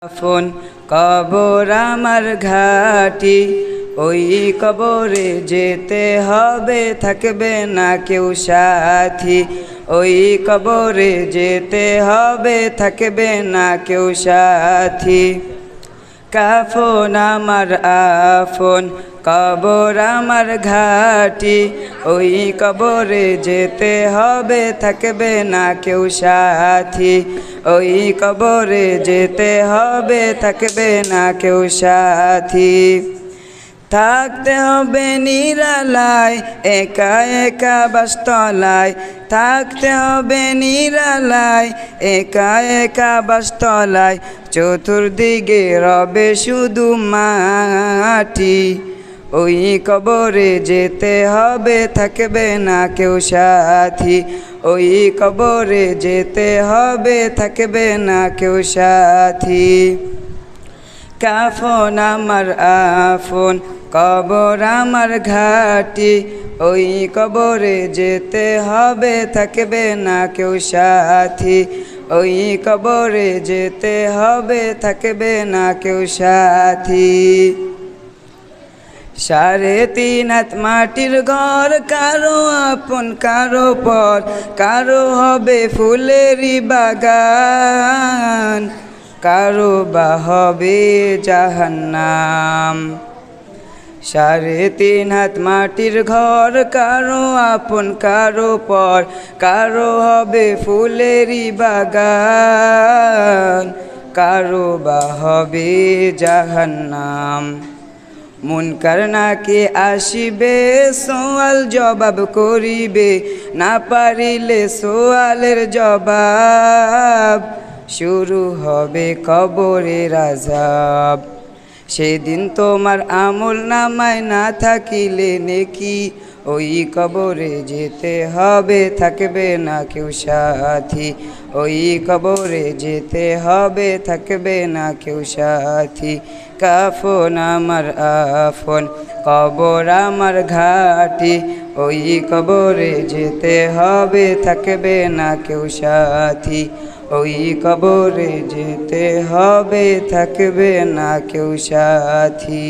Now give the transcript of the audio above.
আফন কবর আমার ঘাটি, ওই কবরে যেতে হবে, থাকবে না কেউ সাথী। ওই কবরে যেতে হবে, থাকবে না কেউ সাথী। কাফন আমার আফন কবর আমার ঘাটি, ওই কবরে যেতে হবে, থাকবে না কেউ সাথী। ওই কবরে যেতে হবে, থাকবে না কেউ সাথী। থাকতে হবে নিরালায়, একা একা বাসতলায়। থাকতে হবে নিরালায়, একা একা বাসতলায়। চতুর্দিকে রবে শুধু মাটি, ওই কবরে যেতে হবে, থাকবে না কেউ সাথী। ওই কবরে যেতে হবে, থাকবে না কেউ সাথী। কাফন আমার আফন কবর আমার ঘাটি, ওই কবরে যেতে হবে, থাকবে না কেউ সাথী। ওই কবরে যেতে হবে, থাকবে না কেউ সাথী। 3.5 হাত মাটির ঘর, কারো আপন কারো পর, কারো হবে ফুলেরই বাগান, কারো বা হবে জাহান্নাম। 3.5 হাত মাটির ঘর, কারো আপন কারো পর, কারো হবে ফুলেরই বাগান, কারো বা হবে জাহান্নাম। মুনকার নাকি আসিবে, সোয়াল জবাব করিবে, না পারিলে সোয়ালের জবাব। শুরু হবে কবরের আযাব। সেদিন তোমার আমল নামায় না থাকিলে নেকি, ওই কবরে যেতে হবে, থাকবে না কেউ সাথী। ওই কবরে যেতে হবে, থাকবে না কেউ সাথী। কাফন আমার আফন কবর আমার ঘাটি, ওই কবরে যেতে হবে, থাকবে না কেউ সাথী। ওই কবরে যেতে হবে, থাকবে না কেউ সাথী।